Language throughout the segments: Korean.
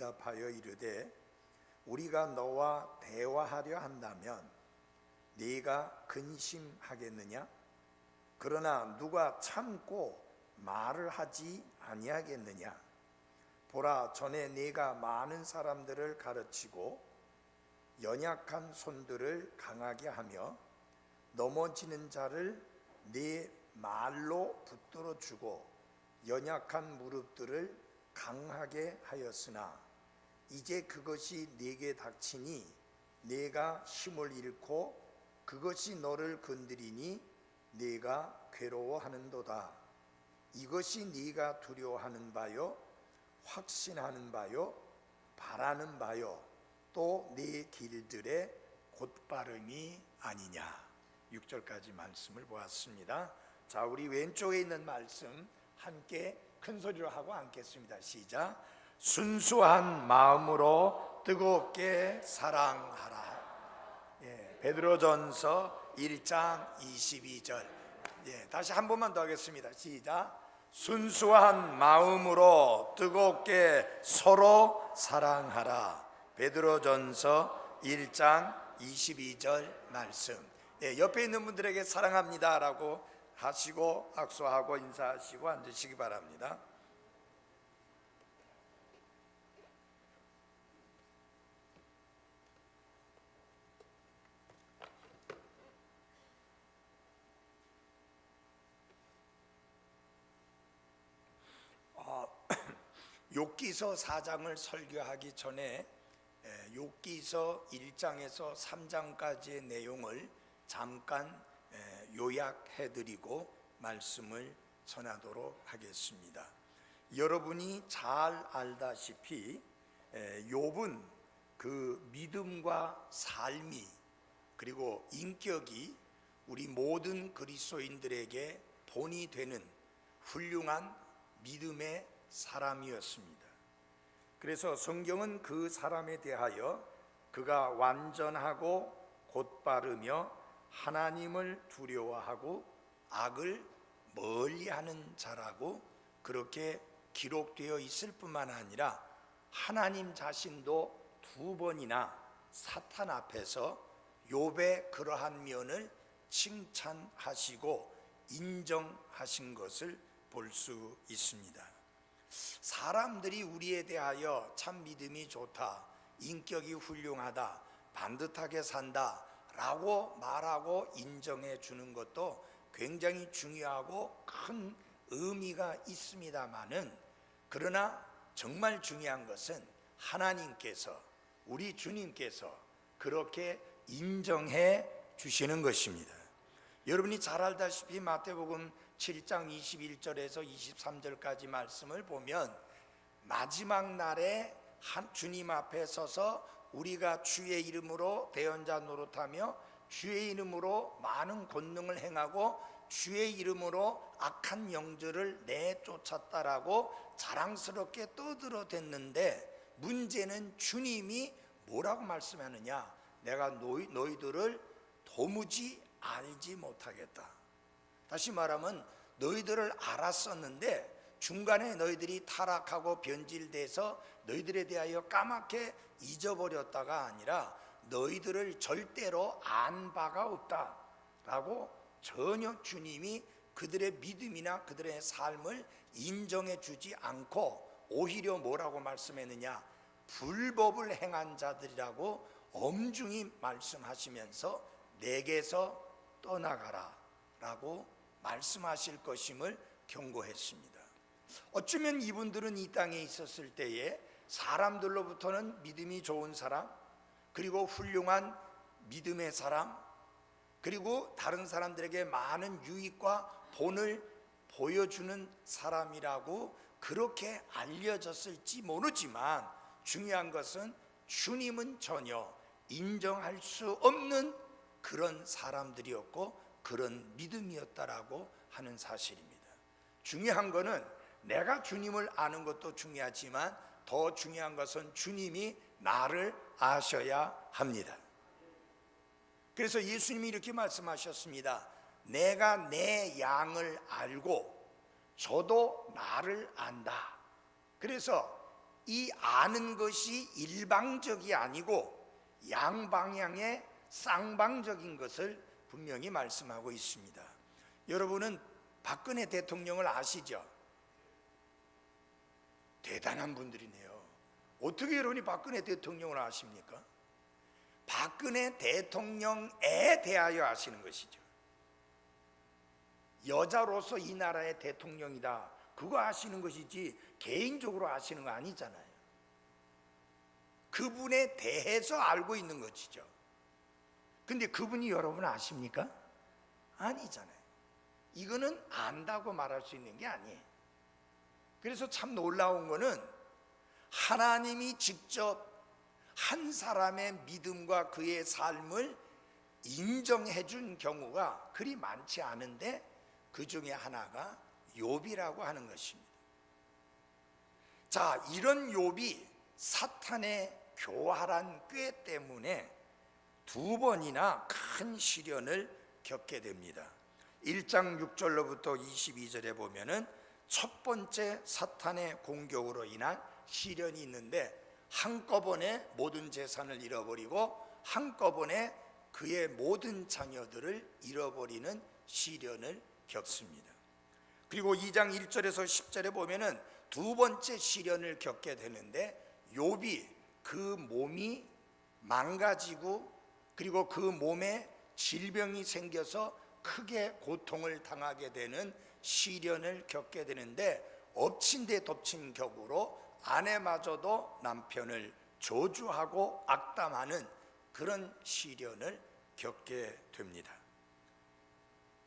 대답하여 이르되 우리가 너와 대화하려 한다면 네가 근심하겠느냐? 그러나 누가 참고 말을 하지 아니하겠느냐? 보라, 전에 네가 많은 사람들을 가르치고 연약한 손들을 강하게 하며 넘어지는 자를 네 말로 붙들어 주고 연약한 무릎들을 강하게 하였으나 이제 그것이 네게 닥치니 네가 힘을 잃고 그것이 너를 건드리니 네가 괴로워하는도다. 이것이 네가 두려워하는 바요, 확신하는 바요, 바라는 바요, 또 네 길들의 곧바름이 아니냐. 6절까지 말씀을 보았습니다. 자, 우리 왼쪽에 있는 말씀 함께 큰 소리로 하고 앉겠습니다. 시작. 순수한 마음으로 뜨겁게 사랑하라. 베드로전서 1장 22절. 다시 한 번만 더 하겠습니다. 시작. 순수한 마음으로 뜨겁게 서로 사랑하라. 베드로전서 1장 22절 말씀. 옆에 있는 분들에게 사랑합니다 라고 하시고 악수하고 인사하시고 앉으시기 바랍니다. 욥기서 4장을 설교하기 전에 욥기서 1장에서 3장까지의 내용을 잠깐 요약해드리고 말씀을 전하도록 하겠습니다. 여러분이 잘 알다시피 욥은 그 믿음과 삶이 그리고 인격이 우리 모든 그리스도인들에게 본이 되는 훌륭한 믿음의 사람이었습니다. 그래서 성경은 그 사람에 대하여 그가 완전하고 곧바르며 하나님을 두려워하고 악을 멀리하는 자라고 그렇게 기록되어 있을 뿐만 아니라 하나님 자신도 2번이나 사탄 앞에서 욥의 그러한 면을 칭찬하시고 인정하신 것을 볼 수 있습니다. 사람들이 우리에 대하여 참 믿음이 좋다, 인격이 훌륭하다, 반듯하게 산다 라고 말하고 인정해 주는 것도 굉장히 중요하고 큰 의미가 있습니다마는, 그러나 정말 중요한 것은 하나님께서, 우리 주님께서 그렇게 인정해 주시는 것입니다. 여러분이 잘 알다시피 마태복음 7장 21절에서 23절까지 말씀을 보면 마지막 날에 주님 앞에 서서 우리가 주의 이름으로 대언자 노릇하며 주의 이름으로 많은 권능을 행하고 주의 이름으로 악한 영들을 내쫓았다라고 자랑스럽게 떠들어댔는데, 문제는 주님이 뭐라고 말씀하느냐? 내가 너희들을 도무지 알지 못하겠다. 다시 말하면 너희들을 알았었는데 중간에 너희들이 타락하고 변질돼서 너희들에 대하여 까맣게 잊어버렸다가 아니라 너희들을 절대로 안 바가 없다라고 전혀 주님이 그들의 믿음이나 그들의 삶을 인정해 주지 않고 오히려 뭐라고 말씀했느냐? 불법을 행한 자들이라고 엄중히 말씀하시면서 내게서 떠나가라 라고 말씀하실 것임을 경고했습니다. 어쩌면 이분들은 이 땅에 있었을 때에 사람들로부터는 믿음이 좋은 사람, 그리고 훌륭한 믿음의 사람, 그리고 다른 사람들에게 많은 유익과 본을 보여주는 사람이라고 그렇게 알려졌을지 모르지만, 중요한 것은 주님은 전혀 인정할 수 없는 그런 사람들이었고 그런 믿음이었다라고 하는 사실입니다. 중요한 것은 내가 주님을 아는 것도 중요하지만 더 중요한 것은 주님이 나를 아셔야 합니다. 그래서 예수님이 이렇게 말씀하셨습니다. 내가 내 양을 알고 저도 나를 안다. 그래서 이 아는 것이 일방적이 아니고 양방향의 쌍방적인 것을 분명히 말씀하고 있습니다. 여러분은 박근혜 대통령을 아시죠? 대단한 분들이네요. 어떻게 여러분이 박근혜 대통령을 아십니까? 박근혜 대통령에 대하여 아시는 것이죠. 여자로서 이 나라의 대통령이다, 그거 아시는 것이지 개인적으로 아시는 거 아니잖아요. 그분에 대해서 알고 있는 것이죠. 근데 그분이 여러분 아십니까? 아니잖아요. 이거는 안다고 말할 수 있는 게 아니에요. 그래서 참 놀라운 거는 하나님이 직접 한 사람의 믿음과 그의 삶을 인정해 준 경우가 그리 많지 않은데 그 중에 하나가 욥이라고 하는 것입니다. 자, 이런 욥이 사탄의 교활한 꾀 때문에 두 번이나 큰 시련을 겪게 됩니다. 1장 6절로부터 22절에 보면은 첫 번째 사탄의 공격으로 인한 시련이 있는데 한꺼번에 모든 재산을 잃어버리고 한꺼번에 그의 모든 자녀들을 잃어버리는 시련을 겪습니다. 그리고 2장 1절에서 10절에 보면은 두 번째 시련을 겪게 되는데 욥이 그 몸이 망가지고 그리고 그 몸에 질병이 생겨서 크게 고통을 당하게 되는 시련을 겪게 되는데 엎친 데 덮친 격으로 아내마저도 남편을 저주하고 악담하는 그런 시련을 겪게 됩니다.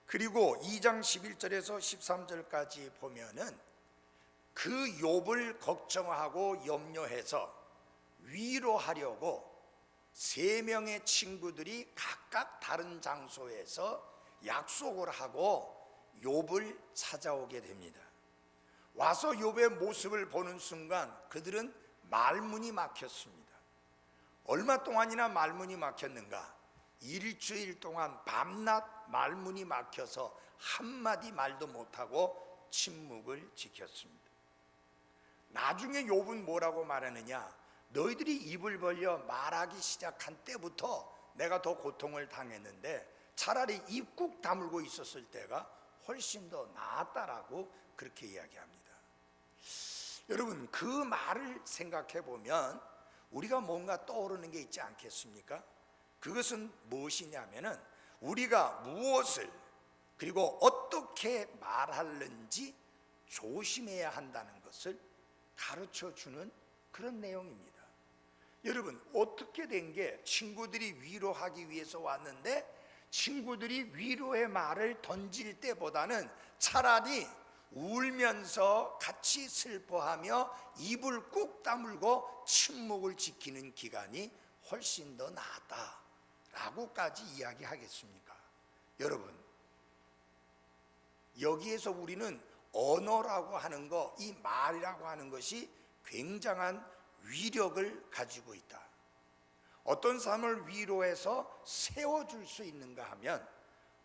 그리고 2장 11절에서 13절까지 보면은 그 욥을 걱정하고 염려해서 위로하려고 세 명의 친구들이 각각 다른 장소에서 약속을 하고 욥을 찾아오게 됩니다. 와서 욥의 모습을 보는 순간 그들은 말문이 막혔습니다. 얼마 동안이나 말문이 막혔는가? 일주일 동안 밤낮 말문이 막혀서 한마디 말도 못하고 침묵을 지켰습니다. 나중에 욥은 뭐라고 말하느냐? 너희들이 입을 벌려 말하기 시작한 때부터 내가 더 고통을 당했는데 차라리 입 꾹 다물고 있었을 때가 훨씬 더 나았다라고 그렇게 이야기합니다. 여러분, 그 말을 생각해 보면 우리가 뭔가 떠오르는 게 있지 않겠습니까? 그것은 무엇이냐면은 우리가 무엇을 그리고 어떻게 말하는지 조심해야 한다는 것을 가르쳐 주는 그런 내용입니다. 여러분, 어떻게 된 게 친구들이 위로하기 위해서 왔는데 친구들이 위로의 말을 던질 때보다는 차라리 울면서 같이 슬퍼하며 입을 꾹 다물고 침묵을 지키는 기간이 훨씬 더 나았다라고까지 이야기하겠습니까? 여러분, 여기에서 우리는 언어라고 하는 것, 이 말이라고 하는 것이 굉장한 위력을 가지고 있다. 어떤 사람을 위로해서 세워줄 수 있는가 하면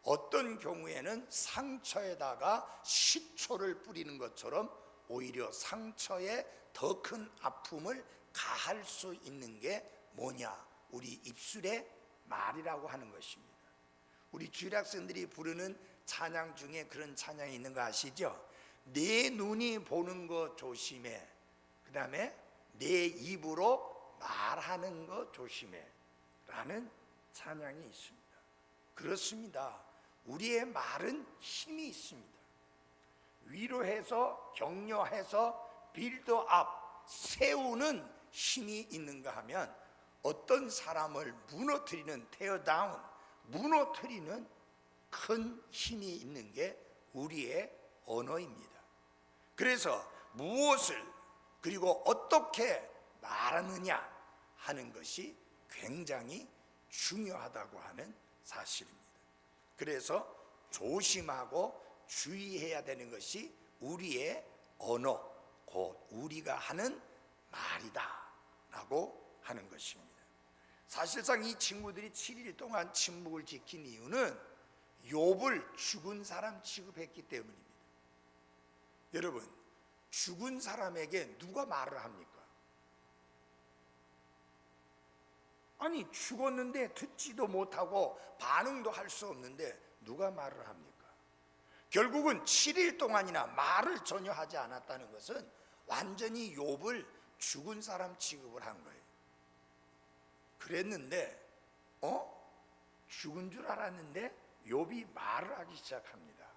어떤 경우에는 상처에다가 식초를 뿌리는 것처럼 오히려 상처에 더 큰 아픔을 가할 수 있는 게 뭐냐? 우리 입술의 말이라고 하는 것입니다. 우리 주일학생들이 부르는 찬양 중에 그런 찬양이 있는 거 아시죠? 내 눈이 보는 거 조심해. 그 다음에 내 입으로 말하는 거 조심해 라는 찬양이 있습니다. 그렇습니다. 우리의 말은 힘이 있습니다. 위로해서 격려해서 빌드업 세우는 힘이 있는가 하면 어떤 사람을 무너뜨리는 teardown 무너뜨리는 큰 힘이 있는 게 우리의 언어입니다. 그래서 무엇을 그리고 어떻게 말하느냐 하는 것이 굉장히 중요하다고 하는 사실입니다. 그래서 조심하고 주의해야 되는 것이 우리의 언어, 곧 우리가 하는 말이다 라고 하는 것입니다. 사실상 이 친구들이 7일 동안 침묵을 지킨 이유는 욥을 죽은 사람 취급했기 때문입니다. 여러분, 죽은 사람에게 누가 말을 합니까? 아니 죽었는데 듣지도 못하고 반응도 할 수 없는데 누가 말을 합니까? 결국은 7일 동안이나 말을 전혀 하지 않았다는 것은 완전히 욥을 죽은 사람 취급을 한 거예요. 그랬는데 죽은 줄 알았는데 욥이 말을 하기 시작합니다.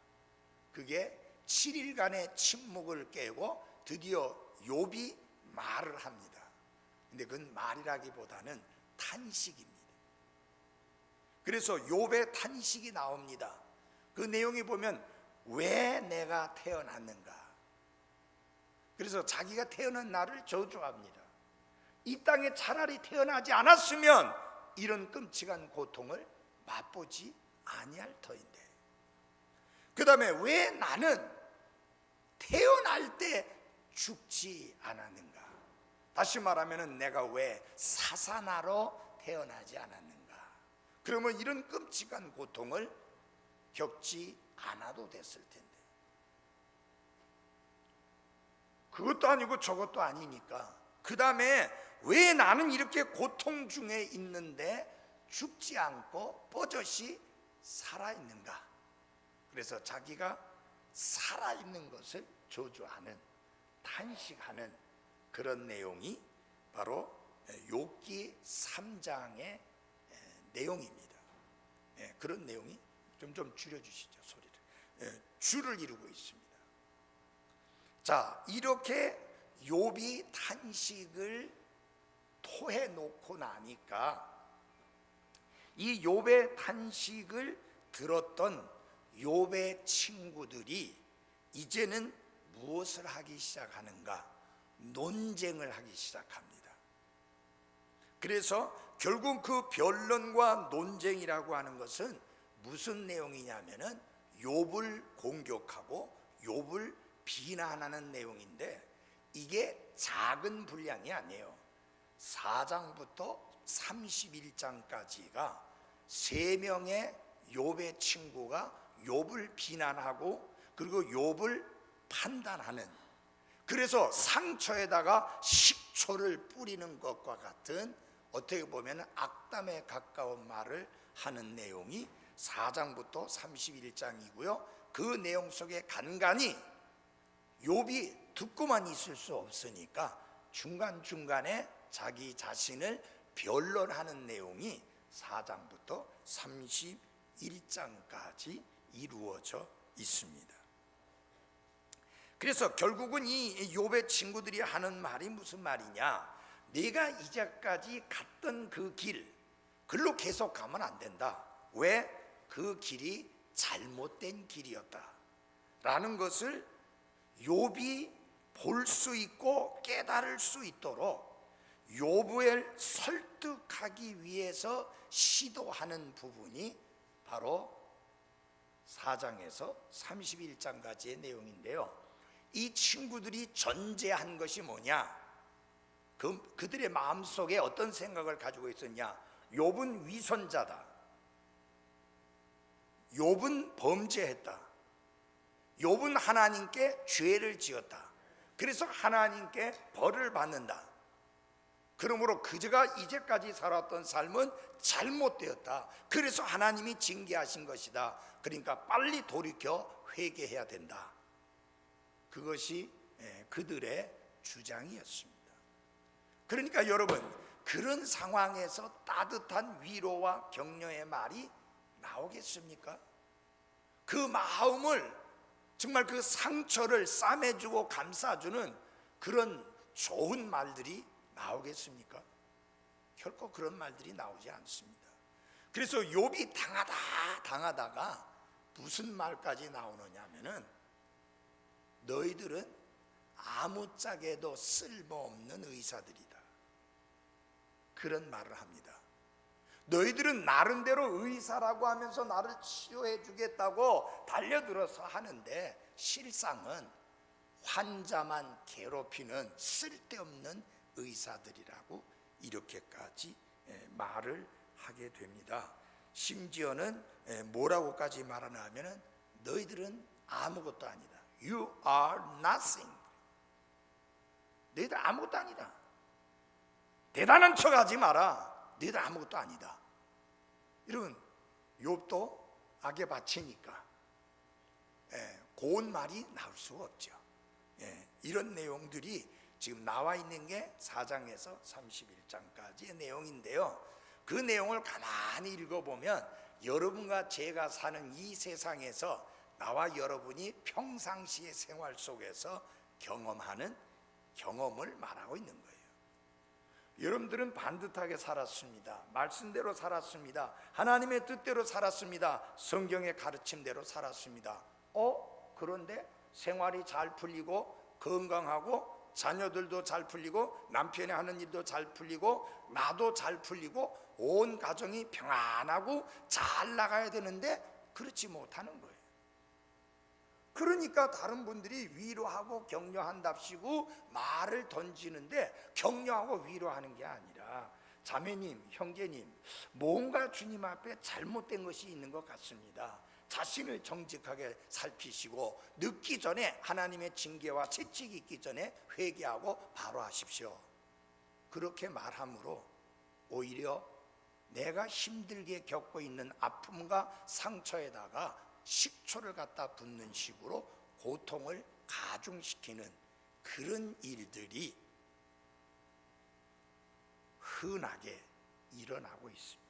그게 7일간의 침묵을 깨고 드디어 욥이 말을 합니다. 근데 그건 말이라기보다는 탄식입니다. 그래서 욥의 탄식이 나옵니다. 그 내용이 보면 왜 내가 태어났는가? 그래서 자기가 태어난 나를 저주합니다. 이 땅에 차라리 태어나지 않았으면 이런 끔찍한 고통을 맛보지 아니할 터인데, 그 다음에 왜 나는 태어날 때 죽지 않았는가? 다시 말하면 내가 왜 사사나로 태어나지 않았는가? 그러면 이런 끔찍한 고통을 겪지 않아도 됐을 텐데, 그것도 아니고 저것도 아니니까 그 다음에 왜 나는 이렇게 고통 중에 있는데 죽지 않고 뻗어시 살아있는가? 그래서 자기가 살아있는 것을 저주하는, 탄식하는 그런 내용이 바로 욥기 3장의 내용입니다. 그런 내용이 좀 줄여주시죠, 소리를. 줄을 이루고 있습니다. 자, 이렇게 욥이 탄식을 토해놓고 나니까 이 욥의 탄식을 들었던 욥의 친구들이 이제는 무엇을 하기 시작하는가? 논쟁을 하기 시작합니다. 그래서 결국 그 변론과 논쟁이라고 하는 것은 무슨 내용이냐면은 욥을 공격하고 욥을 비난하는 내용인데, 이게 작은 분량이 아니에요. 4장부터 31장까지가 3명의 욥의 친구가 욥을 비난하고 그리고 욥을 판단하는, 그래서 상처에다가 식초를 뿌리는 것과 같은, 어떻게 보면 악담에 가까운 말을 하는 내용이 4장부터 31장이고요 그 내용 속에 간간히 욥이 듣고만 있을 수 없으니까 중간중간에 자기 자신을 변론하는 내용이 4장부터 31장까지 이루어져 있습니다. 그래서 결국은 이 욥의 친구들이 하는 말이 무슨 말이냐? 내가 이제까지 갔던 그 길, 글로 계속 가면 안 된다. 왜? 그 길이 잘못된 길이었다 라는 것을 욥이 볼 수 있고 깨달을 수 있도록 욥을 설득하기 위해서 시도하는 부분이 바로 4장에서 31장까지의 내용인데요. 이 친구들이 전제한 것이 뭐냐? 그들의 마음속에 어떤 생각을 가지고 있었냐? 욥은 위선자다, 욥은 범죄했다, 욥은 하나님께 죄를 지었다, 그래서 하나님께 벌을 받는다, 그러므로 그제가 이제까지 살았던 삶은 잘못되었다, 그래서 하나님이 징계하신 것이다, 그러니까 빨리 돌이켜 회개해야 된다. 그것이 그들의 주장이었습니다. 그러니까 여러분, 그런 상황에서 따뜻한 위로와 격려의 말이 나오겠습니까? 그 마음을, 정말 그 상처를 싸매주고 감싸주는 그런 좋은 말들이 나오겠습니까? 결코 그런 말들이 나오지 않습니다. 그래서 욥이 당하다가 무슨 말까지 나오느냐면은, 너희들은 아무짝에도 쓸모없는 의사들이다, 그런 말을 합니다. 너희들은 나름대로 의사라고 하면서 나를 치료해 주겠다고 달려들어서 하는데 실상은 환자만 괴롭히는 쓸데없는 의사들이라고 이렇게까지 말을 하게 됩니다. 심지어는 뭐라고까지 말하나 하면은, 너희들은 아무것도 아니다, You are nothing. 너희들 아무것도 아니다, 대단한 척 하지 마라, 너희들 아무것도 아니다. 이러면 욥도 악에 바치니까 고운 말이 나올 수가 없죠. 이런 내용들이 지금 나와 있는 게 4장에서 31장까지의 내용인데요. 그 내용을 가만히 읽어보면 여러분과 제가 사는 이 세상에서 나와 여러분이 평상시의 생활 속에서 경험하는 경험을 말하고 있는 거예요. 여러분들은 반듯하게 살았습니다. 말씀대로 살았습니다. 하나님의 뜻대로 살았습니다. 성경의 가르침대로 살았습니다. 그런데 생활이 잘 풀리고 건강하고 자녀들도 잘 풀리고 남편이 하는 일도 잘 풀리고 나도 잘 풀리고 온 가정이 평안하고 잘 나가야 되는데 그렇지 못하는 거예요. 그러니까 다른 분들이 위로하고 격려한답시고 말을 던지는데 격려하고 위로하는 게 아니라 자매님, 형제님, 뭔가 주님 앞에 잘못된 것이 있는 것 같습니다. 자신을 정직하게 살피시고 늦기 전에 하나님의 징계와 채찍이 있기 전에 회개하고 바로 하십시오. 그렇게 말함으로 오히려 내가 힘들게 겪고 있는 아픔과 상처에다가 식초를 갖다 붓는 식으로 고통을 가중시키는 그런 일들이 흔하게 일어나고 있습니다.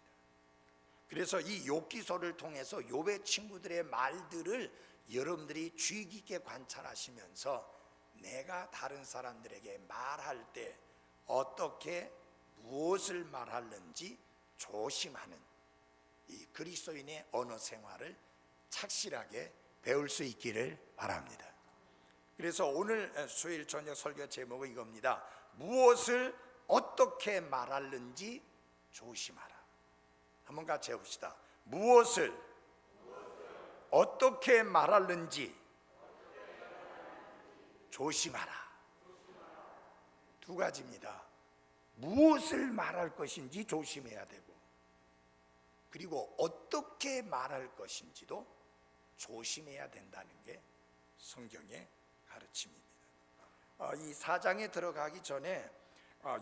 그래서 이 욥기서를 통해서 욥의 친구들의 말들을 여러분들이 주의 깊게 관찰하시면서 내가 다른 사람들에게 말할 때 어떻게 무엇을 말하는지 조심하는 이 그리스도인의 언어 생활을 착실하게 배울 수 있기를 바랍니다. 그래서 오늘 수요일 저녁 설교 제목은 이겁니다. 무엇을 어떻게 말하는지 조심하라. 한번 같이 해봅시다. 무엇을 어떻게 말하는지 조심하라. 두 가지입니다. 무엇을 말할 것인지 조심해야 되고, 그리고 어떻게 말할 것인지도 조심해야 된다는 게 성경의 가르침입니다. 이 4장에 들어가기 전에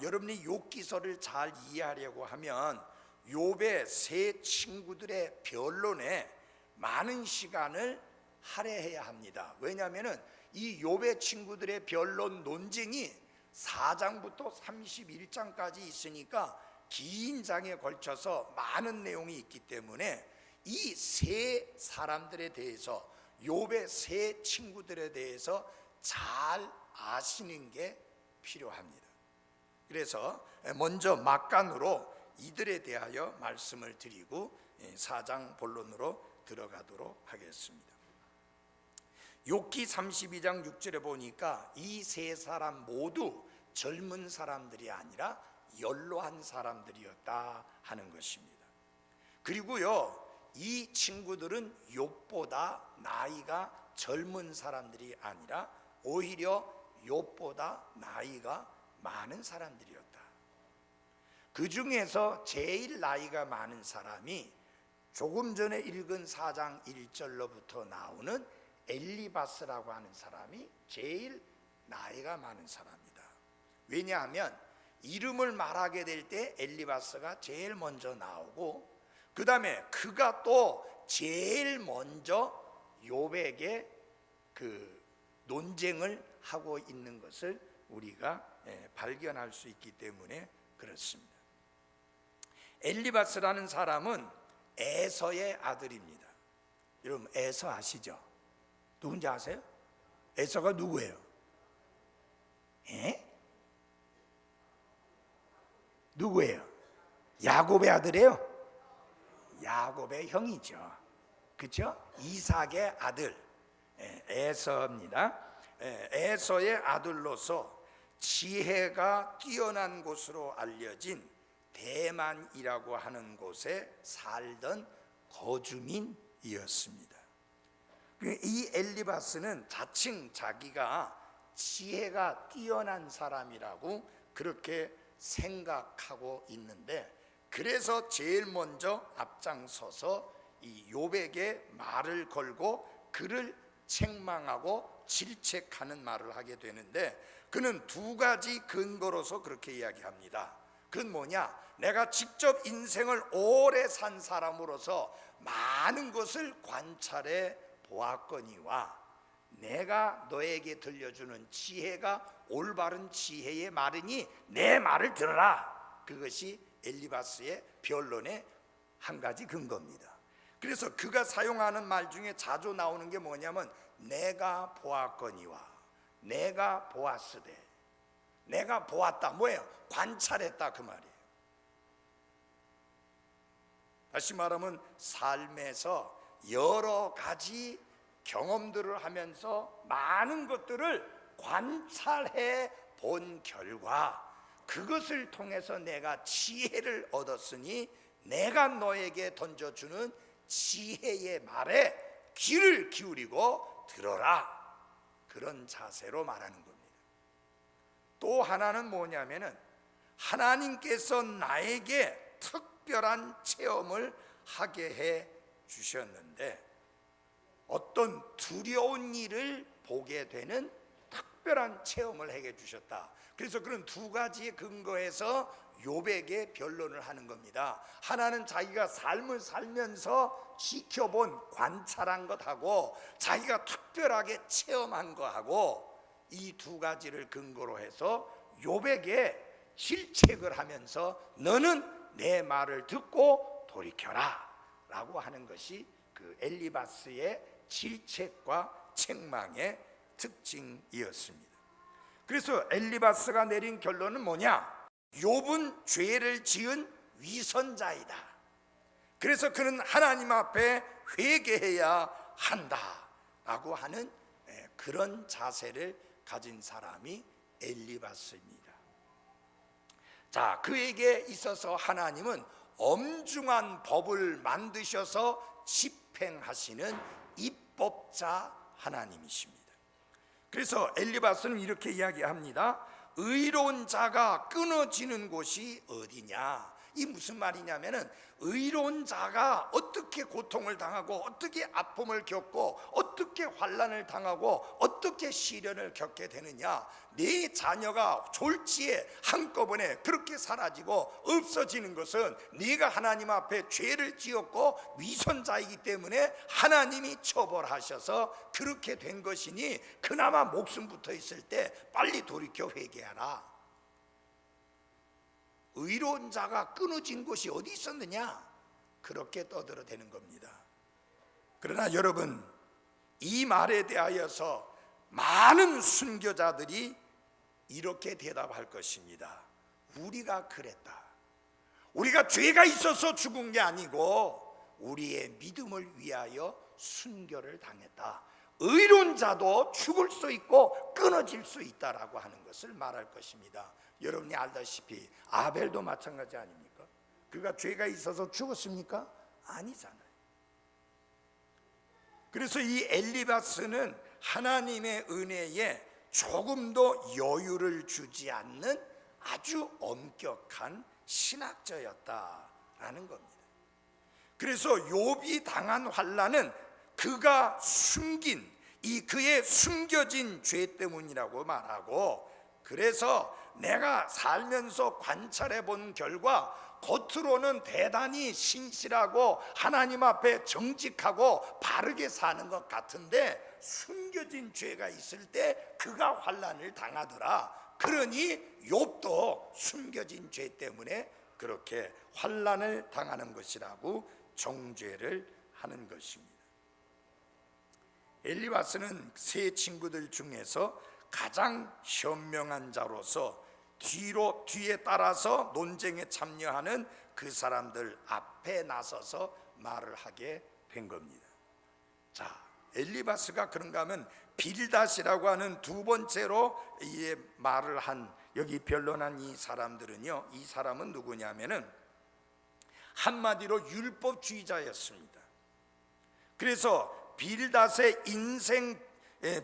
여러분이 욥기서를 잘 이해하려고 하면 욥의 세 친구들의 변론에 많은 시간을 할애해야 합니다. 왜냐하면 이 욥의 친구들의 변론 논쟁이 4장부터 31장까지 있으니까 긴 장에 걸쳐서 많은 내용이 있기 때문에 이 세 사람들에 대해서, 욥의 세 친구들에 대해서 잘 아시는 게 필요합니다. 그래서 먼저 막간으로 이들에 대하여 말씀을 드리고 4장 본론으로 들어가도록 하겠습니다. 욥기 32장 6절에 보니까 이 세 사람 모두 젊은 사람들이 아니라 연로한 사람들이었다 하는 것입니다. 그리고요, 이 친구들은 욥보다 나이가 젊은 사람들이 아니라 오히려 욥보다 나이가 많은 사람들이었다. 그 중에서 제일 나이가 많은 사람이 조금 전에 읽은 4장 1절로부터 나오는 엘리바스라고 하는 사람이 제일 나이가 많은 사람이다. 왜냐하면 이름을 말하게 될 때 엘리바스가 제일 먼저 나오고, 그 다음에 그가 또 제일 먼저 욥에게 그 논쟁을 하고 있는 것을 우리가 발견할 수 있기 때문에 그렇습니다. 엘리바스라는 사람은 에서의 아들입니다. 여러분 에서 아시죠? 누군지 아세요? 에서가 누구예요? 누구예요? 야곱의 아들이에요? 야곱의 형이죠. 그렇죠? 이삭의 아들 에서입니다. 에서의 아들로서 지혜가 뛰어난 곳으로 알려진 대만이라고 하는 곳에 살던 거주민이었습니다. 이 엘리바스는 자칭 자기가 지혜가 뛰어난 사람이라고 그렇게 생각하고 있는데, 그래서 제일 먼저 앞장서서 이 욥에게 말을 걸고 그를 책망하고 질책하는 말을 하게 되는데, 그는 두 가지 근거로서 그렇게 이야기합니다. 그건 뭐냐? 내가 직접 인생을 오래 산 사람으로서 많은 것을 관찰해 보았거니와 내가 너에게 들려주는 지혜가 올바른 지혜의 말이니 내 말을 들어라. 그것이 엘리바스의 변론의 한 가지 근거입니다. 그래서 그가 사용하는 말 중에 자주 나오는 게 뭐냐면 내가 보았거니와 내가 보았으되, 내가 보았다 뭐예요? 관찰했다 그 말이에요. 다시 말하면 삶에서 여러 가지 경험들을 하면서 많은 것들을 관찰해 본 결과 그것을 통해서 내가 지혜를 얻었으니 내가 너에게 던져주는 지혜의 말에 귀를 기울이고 들어라. 그런 자세로 말하는 겁니다. 또 하나는 뭐냐면은 하나님께서 나에게 특별한 체험을 하게 해 주셨는데 어떤 두려운 일을 보게 되는 특별한 체험을 하게 주셨다. 그래서 그런 두 가지의 근거에서 욥에게 변론을 하는 겁니다. 하나는 자기가 삶을 살면서 지켜본 관찰한 것하고 자기가 특별하게 체험한 것하고 이 두 가지를 근거로 해서 욥에게 질책을 하면서 너는 내 말을 듣고 돌이켜라 라고 하는 것이 그 엘리바스의 질책과 책망의 특징이었습니다. 그래서 엘리바스가 내린 결론은 뭐냐? 욥은 죄를 지은 위선자이다. 그래서 그는 하나님 앞에 회개해야 한다라고 하는 그런 자세를 가진 사람이 엘리바스입니다. 자, 그에게 있어서 하나님은 엄중한 법을 만드셔서 집행하시는 입법자 하나님이십니다. 그래서 엘리바스는 이렇게 이야기합니다. 의로운 자가 끊어지는 곳이 어디냐? 이 무슨 말이냐면은 의로운 자가 어떻게 고통을 당하고 어떻게 아픔을 겪고 어떻게 환난을 당하고 어떻게 시련을 겪게 되느냐? 네 자녀가 졸지에 한꺼번에 그렇게 사라지고 없어지는 것은 네가 하나님 앞에 죄를 지었고 위선자이기 때문에 하나님이 처벌하셔서 그렇게 된 것이니 그나마 목숨 붙어 있을 때 빨리 돌이켜 회개하라. 의로운 자가 끊어진 곳이 어디 있었느냐? 그렇게 떠들어대는 겁니다. 그러나 여러분, 이 말에 대하여서 많은 순교자들이 이렇게 대답할 것입니다. 우리가 그랬다. 우리가 죄가 있어서 죽은 게 아니고 우리의 믿음을 위하여 순교를 당했다. 의로운 자도 죽을 수 있고 끊어질 수 있다라고 하는 것을 말할 것입니다. 여러분이 알다시피 아벨도 마찬가지 아닙니까? 그가 죄가 있어서 죽었습니까? 아니잖아요. 그래서 이 엘리바스는 하나님의 은혜에 조금도 여유를 주지 않는 아주 엄격한 신학자였다라는 겁니다. 그래서 욥이 당한 환난은 그가 숨긴 이 그의 숨겨진 죄 때문이라고 말하고, 그래서 내가 살면서 관찰해 본 결과 겉으로는 대단히 신실하고 하나님 앞에 정직하고 바르게 사는 것 같은데 숨겨진 죄가 있을 때 그가 환난을 당하더라. 그러니 욥도 숨겨진 죄 때문에 그렇게 환난을 당하는 것이라고 정죄를 하는 것입니다. 엘리바스는 세 친구들 중에서 가장 현명한 자로서 뒤에 따라서 논쟁에 참여하는 그 사람들 앞에 나서서 말을 하게 된 겁니다. 자, 엘리바스가 그런가 하면 빌닷이라고 하는 두 번째로 이 말을 한, 여기 변론한 이 사람들은요, 이 사람은 누구냐면은 한마디로 율법주의자였습니다. 그래서 빌닷의 인생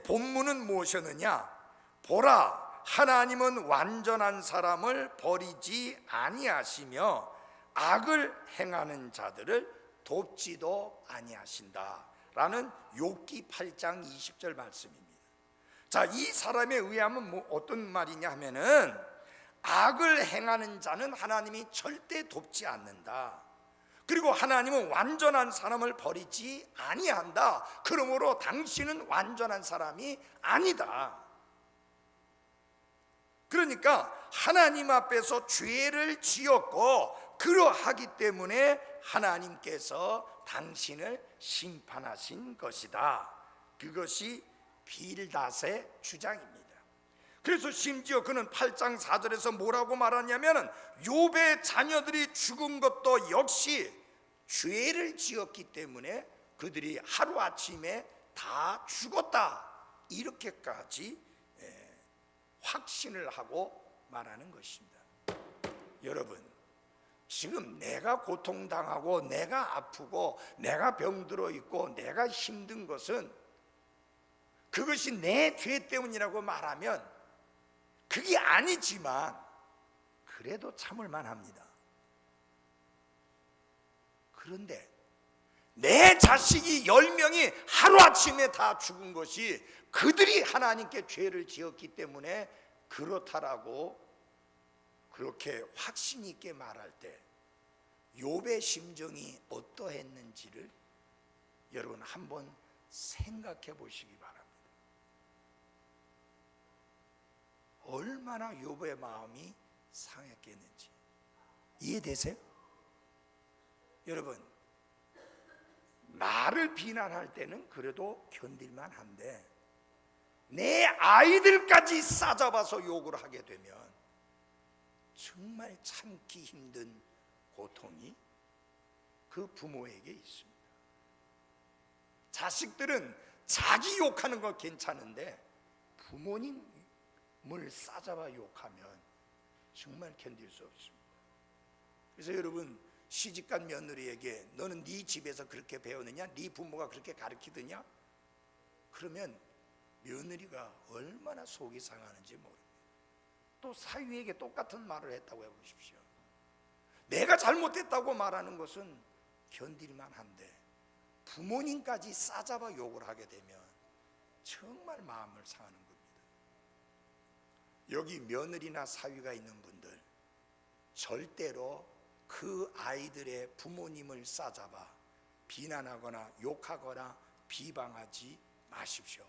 본문은 무엇이었느냐? 보라, 하나님은 완전한 사람을 버리지 아니하시며 악을 행하는 자들을 돕지도 아니하신다라는 욥기 8장 20절 말씀입니다. 자, 이 사람에 의하면 어떤 말이냐 하면은 악을 행하는 자는 하나님이 절대 돕지 않는다. 그리고 하나님은 완전한 사람을 버리지 아니한다. 그러므로 당신은 완전한 사람이 아니다. 그러니까 하나님 앞에서 죄를 지었고 그러하기 때문에 하나님께서 당신을 심판하신 것이다. 그것이 빌닷의 주장입니다. 그래서 심지어 그는 8장 4절에서 뭐라고 말하냐면 욥의 자녀들이 죽은 것도 역시 죄를 지었기 때문에 그들이 하루아침에 다 죽었다. 이렇게까지 확신을 하고 말하는 것입니다. 여러분, 지금 내가 고통당하고 내가 아프고 내가 병들어 있고 내가 힘든 것은 그것이 내 죄 때문이라고 말하면 그게 아니지만 그래도 참을 만합니다. 그런데 내 자식이 10명이 하루아침에 다 죽은 것이 그들이 하나님께 죄를 지었기 때문에 그렇다라고 그렇게 확신 있게 말할 때 욥의 심정이 어떠했는지를 여러분 한번 생각해 보시기 바랍니다. 얼마나 욥의 마음이 상했겠는지 이해되세요? 여러분, 나를 비난할 때는 그래도 견딜만 한데 내 아이들까지 싸잡아서 욕을 하게 되면 정말 참기 힘든 고통이 그 부모에게 있습니다. 자식들은 자기 욕하는 거 괜찮은데 부모님을 싸잡아 욕하면 정말 견딜 수 없습니다. 그래서 여러분, 시집간 며느리에게 너는 네 집에서 그렇게 배웠느냐? 네 부모가 그렇게 가르치더냐? 그러면 며느리가 얼마나 속이 상하는지 모릅니다. 또 사위에게 똑같은 말을 했다고 해보십시오. 내가 잘못했다고 말하는 것은 견딜만 한데 부모님까지 싸잡아 욕을 하게 되면 정말 마음을 상하는 겁니다. 여기 며느리나 사위가 있는 분들 절대로 그 아이들의 부모님을 싸잡아 비난하거나 욕하거나 비방하지 마십시오.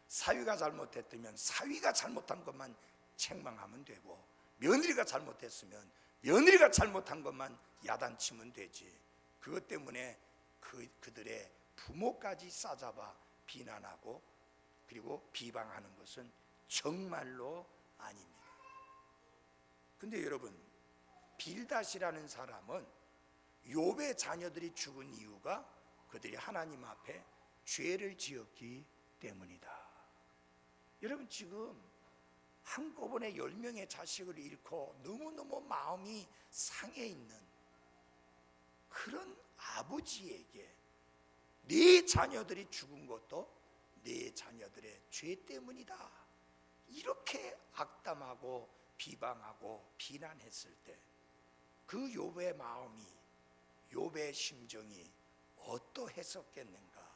사위가 잘못했다면 사위가 잘못한 것만 책망하면 되고 며느리가 잘못했으면 며느리가 잘못한 것만 야단치면 되지. 그것 때문에 그들의 부모까지 싸잡아 비난하고 그리고 비방하는 것은 정말로 아닙니다. 근데 여러분, 빌닷이라는 사람은 욥의 자녀들이 죽은 이유가 그들이 하나님 앞에 죄를 지었기 때문이다. 여러분, 지금 한꺼번에 10명의 자식을 잃고 너무너무 마음이 상해 있는 그런 아버지에게 네 자녀들이 죽은 것도 네 자녀들의 죄 때문이다. 이렇게 악담하고 비방하고 비난했을 때 그 욥의 마음이, 욥의 심정이 어떠했었겠는가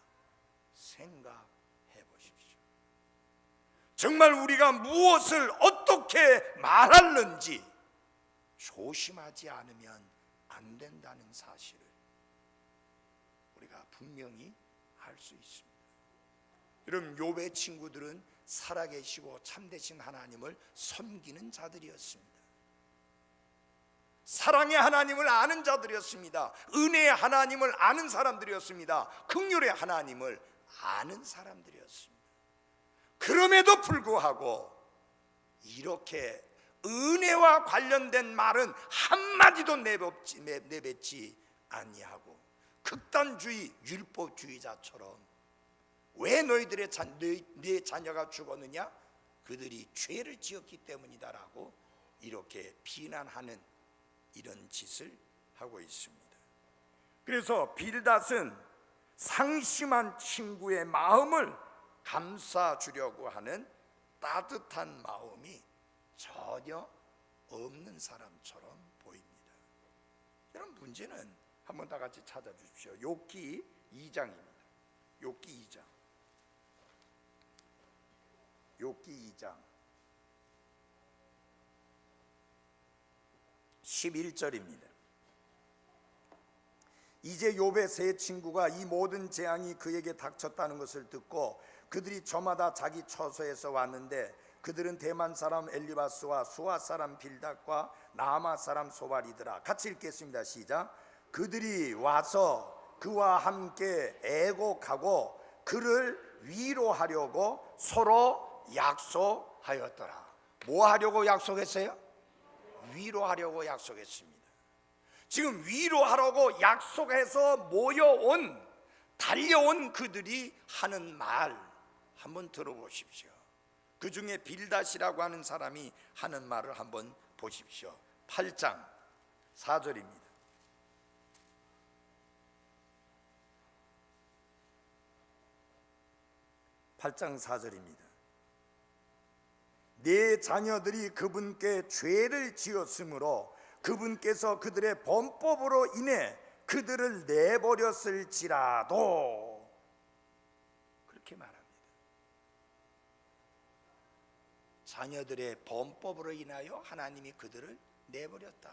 생각해 보십시오. 정말 우리가 무엇을 어떻게 말하는지 조심하지 않으면 안 된다는 사실을 우리가 분명히 알 수 있습니다. 여러분, 욥의 친구들은 살아계시고 참되신 하나님을 섬기는 자들이었습니다. 사랑의 하나님을 아는 자들이었습니다. 은혜의 하나님을 아는 사람들이었습니다. 긍휼의 하나님을 아는 사람들이었습니다. 그럼에도 불구하고 이렇게 은혜와 관련된 말은 한마디도 내뱉지 아니하고 극단주의 율법주의자처럼 왜 너희들의 네 자녀가 죽었느냐? 그들이 죄를 지었기 때문이다라고 이렇게 비난하는 이런 짓을 하고 있습니다. 그래서 빌닷은 상심한 친구의 마음을 감싸주려고 하는 따뜻한 마음이 전혀 없는 사람처럼 보입니다. 여러분, 문제는 한번 다 같이 찾아주십시오. 욥기 2장입니다. 욥기 2장. 욥기 2장 11절입니다. 이제 욥의 세 친구가 이 모든 재앙이 그에게 닥쳤다는 것을 듣고 그들이 저마다 자기 처소에서 왔는데 그들은 대만 사람 엘리바스와 수아 사람 빌닷과 나아마 사람 소발이더라. 같이 읽겠습니다. 시작. 그들이 와서 그와 함께 애곡하고 그를 위로하려고 서로 약속하였더라. 뭐 하려고 약속했어요? 위로하려고 약속했습니다. 지금 위로하라고 약속해서 달려온 그들이 하는 말 한번 들어보십시오. 그 중에 빌닷이라고 하는 사람이 하는 말을 한번 보십시오. 8장 4절입니다. 8장 4절입니다. 내 자녀들이 그분께 죄를 지었으므로 그분께서 그들의 범법으로 인해 그들을 내버렸을지라도, 그렇게 말합니다. 자녀들의 범법으로 인하여 하나님이 그들을 내버렸다.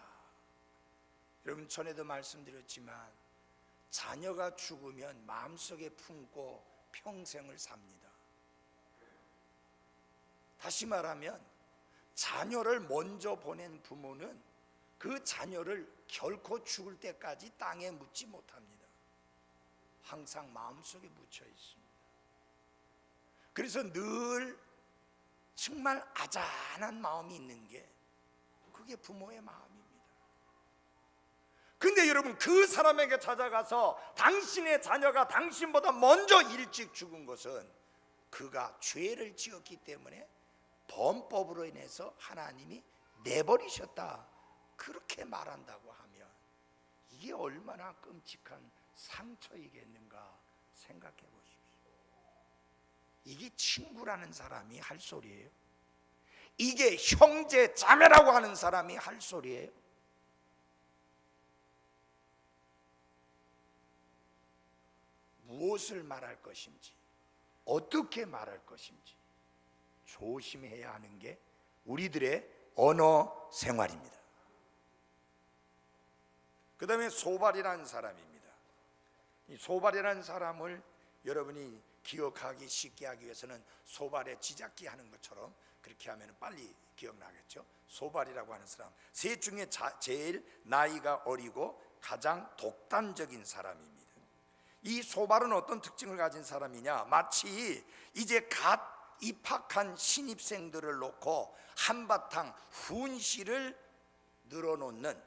여러분, 전에도 말씀드렸지만 자녀가 죽으면 마음속에 품고 평생을 삽니다. 다시 말하면 자녀를 먼저 보낸 부모는 그 자녀를 결코 죽을 때까지 땅에 묻지 못합니다. 항상 마음속에 묻혀 있습니다. 그래서 늘 정말 아잔한 마음이 있는 게 그게 부모의 마음입니다. 근데 여러분, 그 사람에게 찾아가서 당신의 자녀가 당신보다 먼저 일찍 죽은 것은 그가 죄를 지었기 때문에 범법으로 인해서 하나님이 내버리셨다, 그렇게 말한다고 하면 이게 얼마나 끔찍한 상처이겠는가 생각해 보십시오. 이게 친구라는 사람이 할 소리예요? 이게 형제 자매라고 하는 사람이 할 소리예요? 무엇을 말할 것인지, 어떻게 말할 것인지 조심해야 하는 게 우리들의 언어 생활입니다. 그 다음에 소발이라는 사람입니다. 이 소발이라는 사람을 여러분이 기억하기 쉽게 하기 위해서는 소발에 지잡기 하는 것처럼 그렇게 하면 빨리 기억나겠죠. 소발이라고 하는 사람, 셋 중에 제일 나이가 어리고 가장 독단적인 사람입니다. 이 소발은 어떤 특징을 가진 사람이냐, 마치 이제 갓 입학한 신입생들을 놓고 한바탕 훈시를 늘어놓는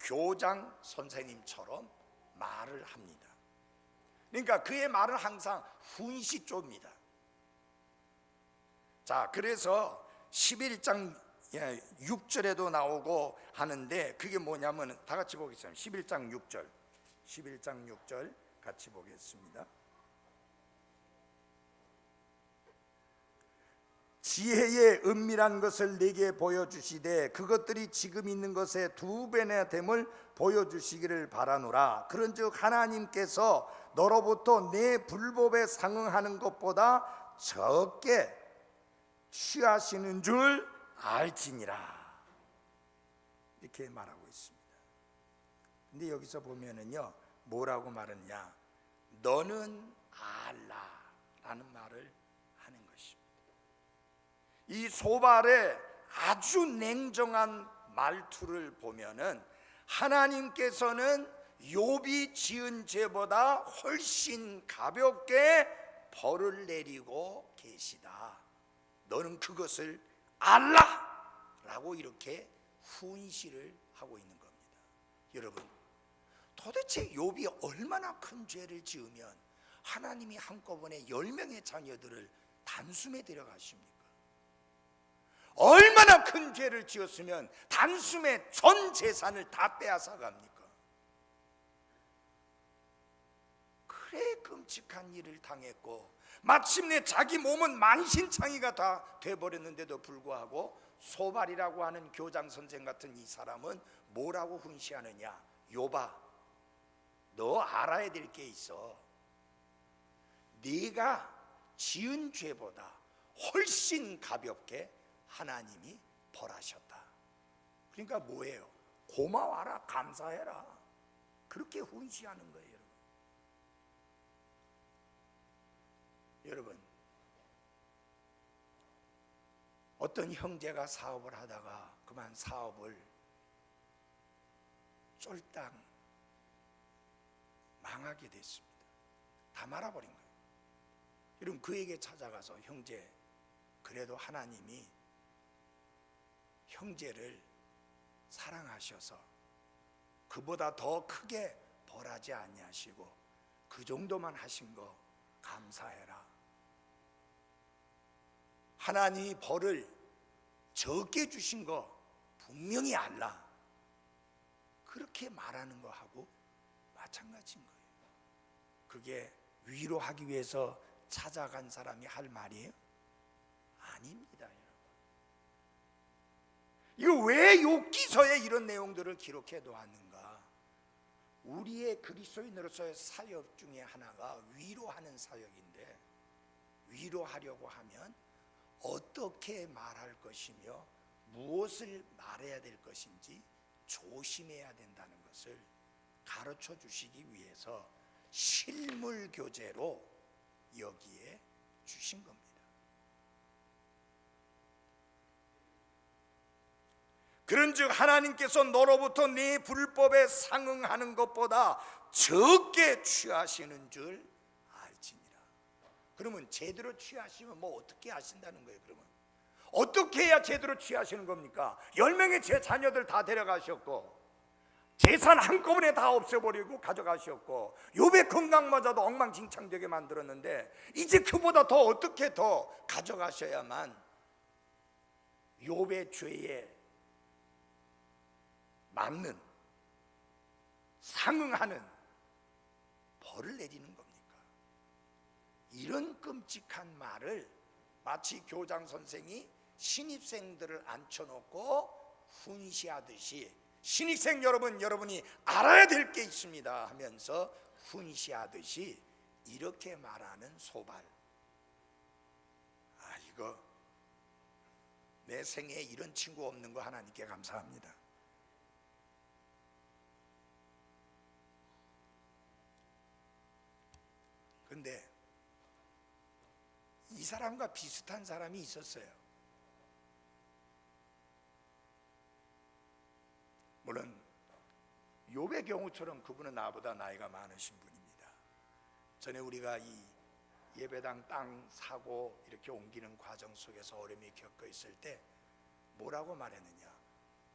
교장 선생님처럼 말을 합니다. 그러니까 그의 말은 항상 훈시 쪼입니다. 자, 그래서 11장 6절에도 나오고 하는데 그게 뭐냐면 다 같이 보겠습니다. 11장 6절 11장 6절 같이 보겠습니다. 지혜의 은밀한 것을 내게 보여주시되 그것들이 지금 있는 것의 2배나 됨을 보여주시기를 바라노라. 그런즉 하나님께서 너로부터 내 불법에 상응하는 것보다 적게 취하시는 줄 알지니라, 이렇게 말하고 있습니다. 근데 여기서 보면은요, 뭐라고 말했냐, 너는 알라라는 말을 하는 것입니다. 이 소발의 아주 냉정한 말투를 보면은 하나님께서는 욥이 지은 죄보다 훨씬 가볍게 벌을 내리고 계시다, 너는 그것을 알라라고 이렇게 훈시를 하고 있는 겁니다. 여러분, 도대체 욥이 얼마나 큰 죄를 지으면 하나님이 한꺼번에 10명의 자녀들을 단숨에 데려가십니까? 얼마나 큰 죄를 지었으면 단숨에 전 재산을 다 빼앗아 갑니까? 그래 끔찍한 일을 당했고 마침내 자기 몸은 만신창이가 다 돼버렸는데도 불구하고 소발이라고 하는 교장 선생 같은 이 사람은 뭐라고 훈시하느냐, 욥아, 너 알아야 될 게 있어. 네가 지은 죄보다 훨씬 가볍게 하나님이 벌하셨다. 그러니까 뭐예요? 고마워하라, 감사해라. 그렇게 훈시하는 거예요. 여러분, 어떤 형제가 사업을 하다가 그만 사업을 쫄딱 망하게 됐습니다. 다 말아버린 거예요. 여러분, 그에게 찾아가서 형제, 그래도 하나님이 형제를 사랑하셔서 그보다 더 크게 벌하지 아니하시고 그 정도만 하신 거 감사해라. 하나님이 벌을 적게 주신 거 분명히 알라. 그렇게 말하는 거하고 마찬가지인 거예요. 그게 위로하기 위해서 찾아간 사람이 할 말이에요? 아닙니다, 여러분. 이거 왜 욥기서에 이런 내용들을 기록해 놓았는가? 우리의 그리스도인으로서의 사역 중에 하나가 위로하는 사역인데, 위로하려고 하면 어떻게 말할 것이며 무엇을 말해야 될 것인지 조심해야 된다는 것을 가르쳐 주시기 위해서 실물 교재로 여기에 주신 겁니다. 그런즉 하나님께서 너로부터 네 불법에 상응하는 것보다 적게 취하시는 줄 알지니라. 그러면 제대로 취하시면 뭐 어떻게 하신다는 거예요? 그러면 어떻게 해야 제대로 취하시는 겁니까? 10명의 제 자녀들 다 데려가셨고 재산 한꺼번에 다 없애버리고 가져가셨고 욥의 건강마저도 엉망진창되게 만들었는데 이제 그보다 더 어떻게 더 가져가셔야만 욥의 죄에 맞는 상응하는 벌을 내리는 겁니까? 이런 끔찍한 말을 마치 교장 선생이 신입생들을 앉혀놓고 훈시하듯이 신입생 여러분이 알아야 될 게 있습니다 하면서 훈시하듯이 이렇게 말하는 소발. 이거 내 생에 이런 친구 없는 거 하나님께 감사합니다. 근데 이 사람과 비슷한 사람이 있었어요. 물론 욥의 경우처럼 그분은 나보다 나이가 많으신 분입니다. 전에 우리가 이 예배당 땅 사고 이렇게 옮기는 과정 속에서 어려움이 겪어 있을 때 뭐라고 말했느냐?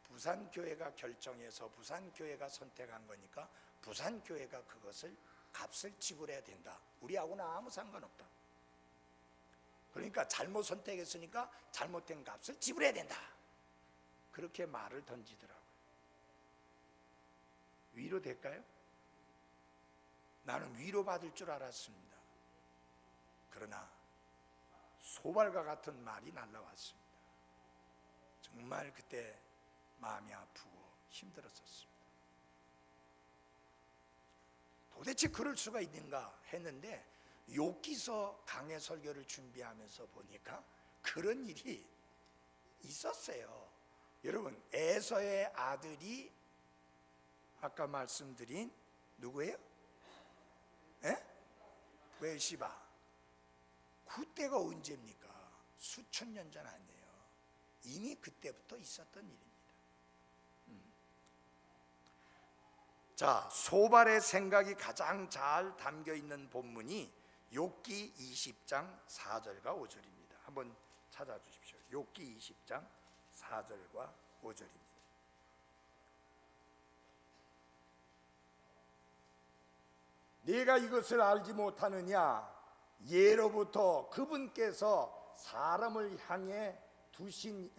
부산교회가 결정해서 부산교회가 선택한 거니까 부산교회가 그것을 값을 지불해야 된다. 우리하고는 아무 상관없다. 그러니까 잘못 선택했으니까 잘못된 값을 지불해야 된다. 그렇게 말을 던지더라고요. 위로될까요? 나는 위로받을 줄 알았습니다. 그러나 소발과 같은 말이 날라왔습니다. 정말 그때 마음이 아프고 힘들었었습니다. 도대체 그럴 수가 있는가 했는데 욥기서 강해 설교를 준비하면서 보니까 그런 일이 있었어요. 여러분, 에서의 아들이 아까 말씀드린 누구예요? 벨시바. 그때가 언제입니까? 수천 년 전 아니에요. 이미 그때부터 있었던 일입니다. 자, 소발의 생각이 가장 잘 담겨 있는 본문이 욥기 20장 4절과 5절입니다. 한번 찾아주십시오. 욥기 20장 4절과 5절입니다. 네가 이것을 알지 못하느냐? 예로부터 그분께서 사람을 땅에 두신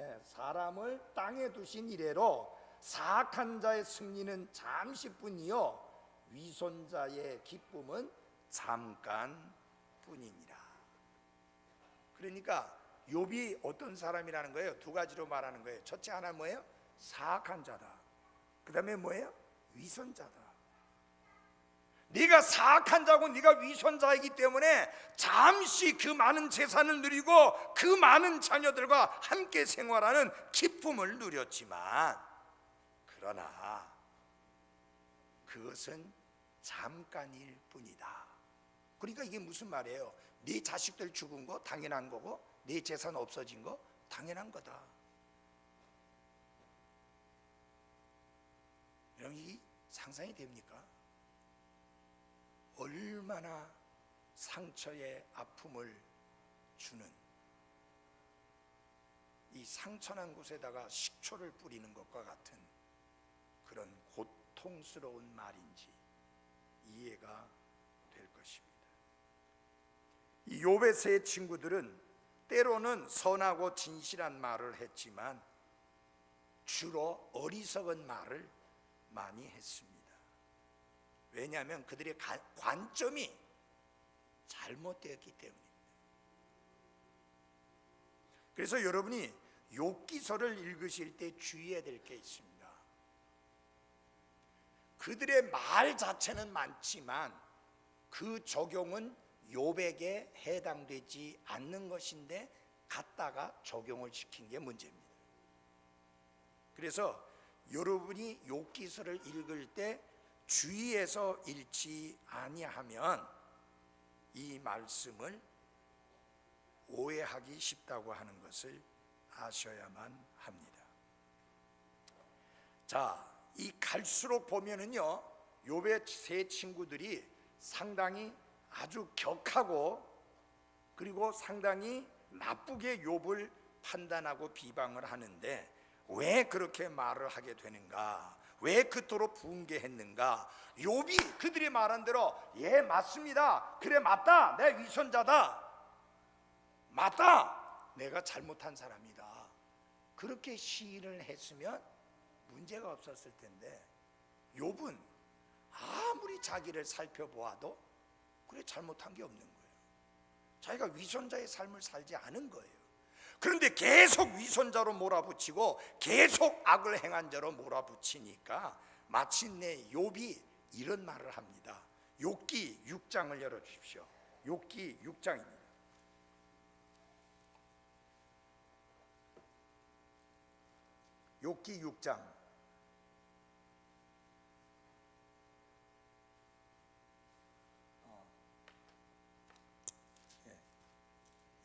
이래로 사악한 자의 승리는 잠시뿐이요 위선자의 기쁨은 잠깐뿐이니라. 그러니까 욥이 어떤 사람이라는 거예요? 두 가지로 말하는 거예요. 첫째 하나 뭐예요? 사악한 자다. 그 다음에 뭐예요? 위선자다. 네가 사악한 자고 네가 위선자이기 때문에 잠시 그 많은 재산을 누리고 그 많은 자녀들과 함께 생활하는 기쁨을 누렸지만 그러나 그것은 잠깐일 뿐이다. 그러니까 이게 무슨 말이에요? 네 자식들 죽은 거 당연한 거고 네 재산 없어진 거 당연한 거다. 여러분, 이 상상이 됩니까? 얼마나 상처의 아픔을 주는, 이 상처난 곳에다가 식초를 뿌리는 것과 같은 그런 고통스러운 말인지 이해가 될 것입니다. 이 욥의 세 친구들은 때로는 선하고 진실한 말을 했지만 주로 어리석은 말을 많이 했습니다. 왜냐하면 그들의 관점이 잘못되었기 때문입니다. 그래서 여러분이 욥기서를 읽으실 때 주의해야 될 게 있습니다. 그들의 말 자체는 많지만 그 적용은 욥에게 해당되지 않는 것인데 갖다가 적용을 시킨 게 문제입니다. 그래서 여러분이 욥기서를 읽을 때 주의해서 읽지 아니하면 이 말씀을 오해하기 쉽다고 하는 것을 아셔야만 합니다. 자, 이 갈수록 보면은요, 욥의 세 친구들이 상당히 아주 격하고 그리고 상당히 나쁘게 욥을 판단하고 비방을 하는데 왜 그렇게 말을 하게 되는가? 왜 그토록 붕괴했는가? 욥이 그들이 말한 대로 예 맞습니다, 그래 맞다, 내 위선자다, 맞다, 내가 잘못한 사람이다, 그렇게 시인을 했으면 문제가 없었을 텐데 욥은 아무리 자기를 살펴보아도 그래 잘못한 게 없는 거예요. 자기가 위선자의 삶을 살지 않은 거예요. 그런데 계속 위선자로 몰아붙이고 계속 악을 행한 자로 몰아붙이니까 마침내 욥이 이런 말을 합니다. 욥기 6장을 열어주십시오. 욥기 6장입니다. 욥기 6장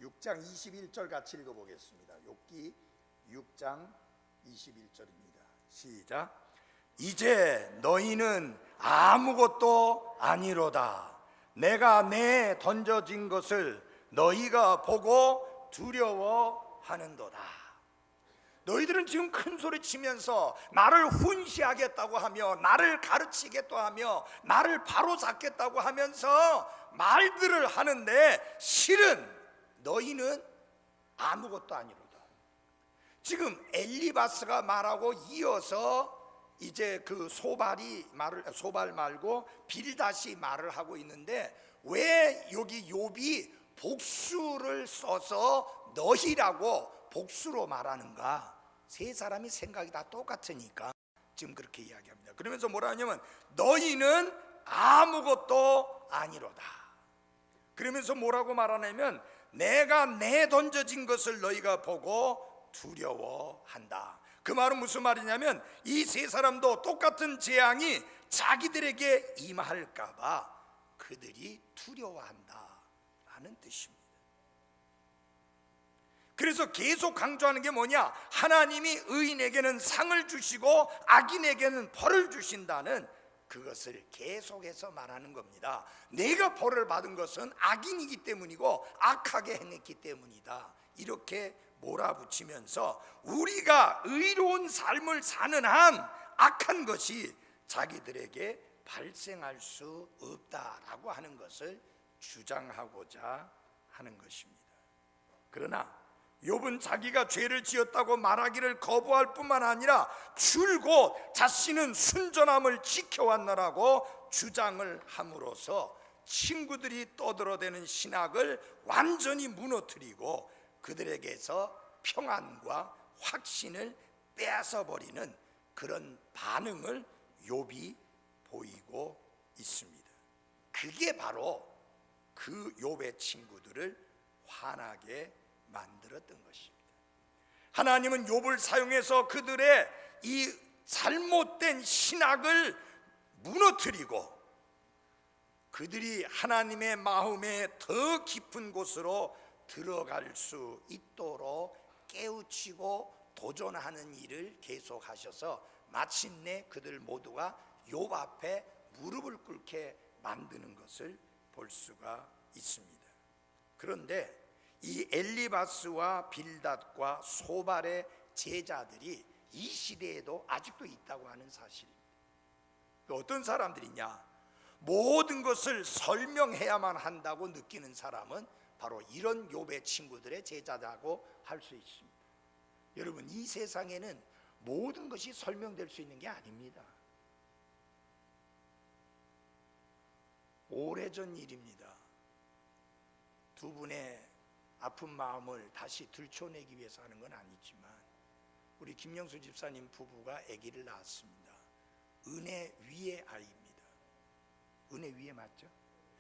6장 21절 같이 읽어보겠습니다. 욥기 6장 21절입니다. 시작. 이제 너희는 아무것도 아니로다. 내가 내 던져진 것을 너희가 보고 두려워하는도다. 너희들은 지금 큰 소리 치면서 나를 훈시하겠다고 하며 나를 가르치겠다고 하며 나를 바로잡겠다고 하면서 말들을 하는데 실은 너희는 아무것도 아니로다. 지금 엘리바스가 말하고 이어서 이제 그 소발 말고 빌다시 말을 하고 있는데 왜 여기 욥이 복수를 써서 너희라고 복수로 말하는가? 세 사람이 생각이 다 똑같으니까 지금 그렇게 이야기합니다. 그러면서 뭐라 하냐면 너희는 아무것도 아니로다. 그러면서 뭐라고 말하냐면 내가 내 던져진 것을 너희가 보고 두려워한다. 그 말은 무슨 말이냐면 이 세 사람도 똑같은 재앙이 자기들에게 임할까 봐 그들이 두려워한다라는 뜻입니다. 그래서 계속 강조하는 게 뭐냐? 하나님이 의인에게는 상을 주시고 악인에게는 벌을 주신다는 그것을 계속해서 말하는 겁니다. 내가 벌을 받은 것은 악인이기 때문이고 악하게 행했기 때문이다. 이렇게 몰아붙이면서 우리가 의로운 삶을 사는 한 악한 것이 자기들에게 발생할 수 없다라고 하는 것을 주장하고자 하는 것입니다. 그러나 욥은 자기가 죄를 지었다고 말하기를 거부할 뿐만 아니라 줄곧 자신은 순전함을 지켜왔노라고 주장을 함으로써 친구들이 떠들어대는 신학을 완전히 무너뜨리고 그들에게서 평안과 확신을 빼앗아버리는 그런 반응을 욥이 보이고 있습니다. 그게 바로 그 욥의 친구들을 화나게 만들었던 것입니다. 하나님은 욥을 사용해서 그들의 이 잘못된 신학을 무너뜨리고 그들이 하나님의 마음에 더 깊은 곳으로 들어갈 수 있도록 깨우치고 도전하는 일을 계속하셔서 마침내 그들 모두가 욥 앞에 무릎을 꿇게 만드는 것을 볼 수가 있습니다. 그런데 이 엘리바스와 빌닷과 소발의 제자들이 이 시대에도 아직도 있다고 하는 사실입니다. 어떤 사람들이냐? 모든 것을 설명해야만 한다고 느끼는 사람은 바로 이런 욥의 친구들의 제자라고 할 수 있습니다. 여러분, 이 세상에는 모든 것이 설명될 수 있는 게 아닙니다. 오래전 일입니다. 두 분의 아픈 마음을 다시 들춰내기 위해서 하는 건 아니지만 우리 김영수 집사님 부부가 아기를 낳았습니다. 은혜 위의 아이입니다. 은혜 위에 맞죠?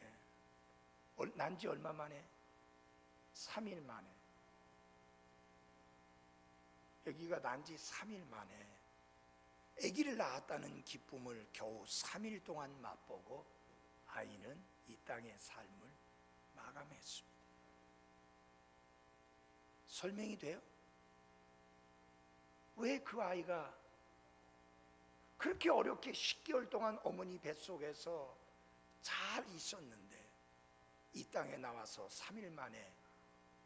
네. 난 지 얼마 만에? 3일 만에. 아기가 난 지 3일 만에 아기를 낳았다는 기쁨을 겨우 3일 동안 맛보고 아이는 이 땅의 삶을 마감했습니다. 설명이 돼요? 왜 그 아이가 그렇게 어렵게 10개월 동안 어머니 뱃속에서 잘 있었는데 이 땅에 나와서 3일 만에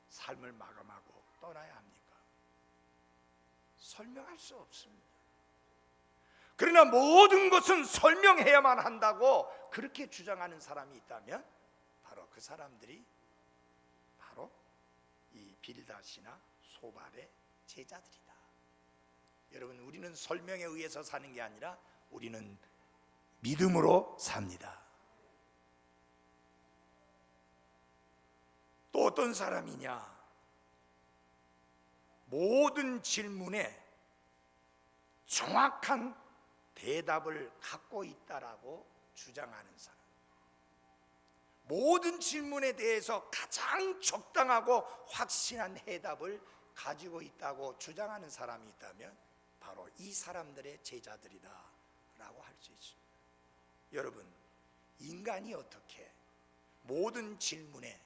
삶을 마감하고 떠나야 합니까? 설명할 수 없습니다. 그러나 모든 것은 설명해야만 한다고 그렇게 주장하는 사람이 있다면 바로 그 사람들이 바로 이 빌닷이나 소발의 제자들이다. 여러분, 우리는 설명에 의해서 사는 게 아니라 우리는 믿음으로 삽니다. 또 어떤 사람이냐? 모든 질문에 정확한 대답을 갖고 있다라고 주장하는 사람. 모든 질문에 대해서 가장 적당하고 확신한 해답을 가지고 있다고 주장하는 사람이 있다면 바로 이 사람들의 제자들이다라고 할 수 있습니다. 여러분, 인간이 어떻게 모든 질문에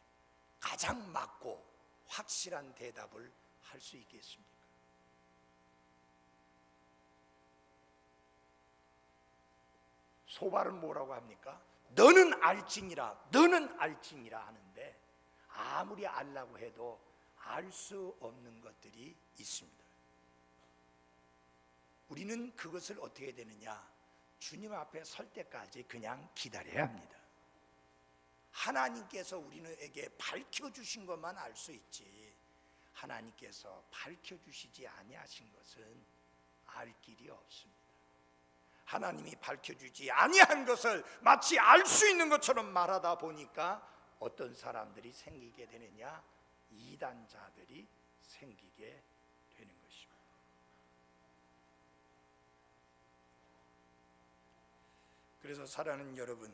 가장 맞고 확실한 대답을 할 수 있겠습니까? 소발은 뭐라고 합니까? 너는 알징이라, 너는 알징이라 하는데 아무리 알라고 해도 알 수 없는 것들이 있습니다. 우리는 그것을 어떻게 되느냐? 주님 앞에 설 때까지 그냥 기다려야 합니다. 하나님께서 우리에게 밝혀주신 것만 알 수 있지 하나님께서 밝혀주시지 아니하신 것은 알 길이 없습니다. 하나님이 밝혀주지 아니한 것을 마치 알 수 있는 것처럼 말하다 보니까 어떤 사람들이 생기게 되느냐? 이단자들이 생기게 되는 것입니다. 그래서 사랑하는 여러분,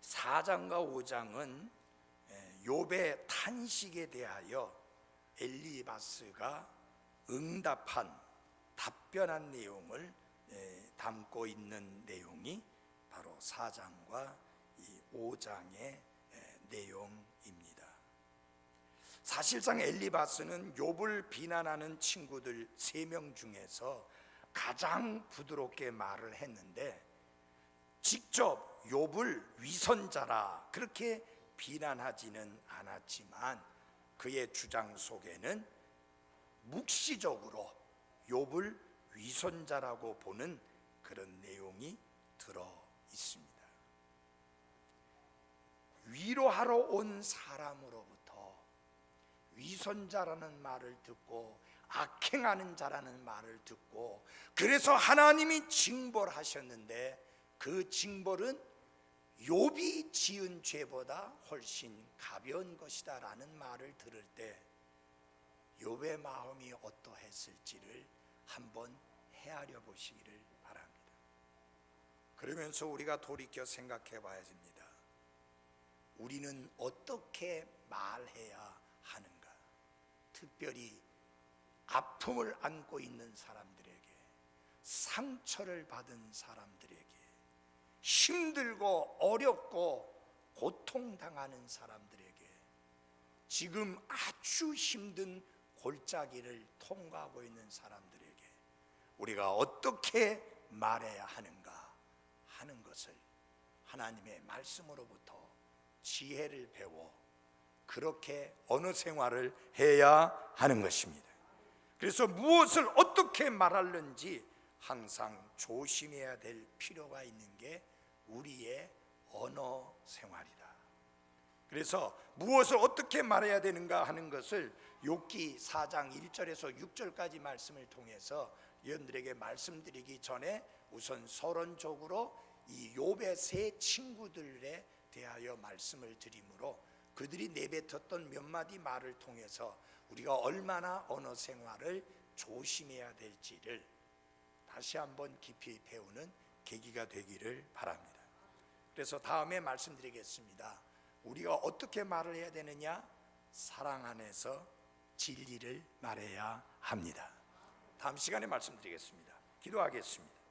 4장과 5장은 욥의 탄식에 대하여 엘리바스가 응답한 답변한 내용을 담고 있는 내용이 바로 4장과 5장의 내용입니다. 사실상 엘리바스는 욥을 비난하는 친구들 3명 중에서 가장 부드럽게 말을 했는데 직접 욥을 위선자라 그렇게 비난하지는 않았지만 그의 주장 속에는 묵시적으로 욥을 위선자라고 보는 그런 내용이 들어 있습니다. 위로하러 온 사람으로부터 위선자라는 말을 듣고 악행하는 자라는 말을 듣고 그래서 하나님이 징벌하셨는데 그 징벌은 욥이 지은 죄보다 훨씬 가벼운 것이다 라는 말을 들을 때 욥의 마음이 어떠했을지를 한번 헤아려 보시기를 바랍니다. 그러면서 우리가 돌이켜 생각해 봐야 됩니다. 우리는 어떻게 말해야 하는가? 특별히 아픔을 안고 있는 사람들에게, 상처를 받은 사람들에게, 힘들고 어렵고 고통당하는 사람들에게, 지금 아주 힘든 골짜기를 통과하고 있는 사람들에게 우리가 어떻게 말해야 하는가 하는 것을 하나님의 말씀으로부터 지혜를 배워 그렇게 언어 생활을 해야 하는 것입니다. 그래서 무엇을 어떻게 말하는지 항상 조심해야 될 필요가 있는 게 우리의 언어 생활이다. 그래서 무엇을 어떻게 말해야 되는가 하는 것을 욥기 4장 1절에서 6절까지 말씀을 통해서 여러분들에게 말씀드리기 전에 우선 서론적으로 이 욥의 세 친구들에 대하여 말씀을 드리므로 그들이 내뱉었던 몇 마디 말을 통해서 우리가 얼마나 언어 생활을 조심해야 될지를 다시 한번 깊이 배우는 계기가 되기를 바랍니다. 그래서 다음에 말씀드리겠습니다. 우리가 어떻게 말을 해야 되느냐? 사랑 안에서 진리를 말해야 합니다. 다음 시간에 말씀드리겠습니다. 기도하겠습니다.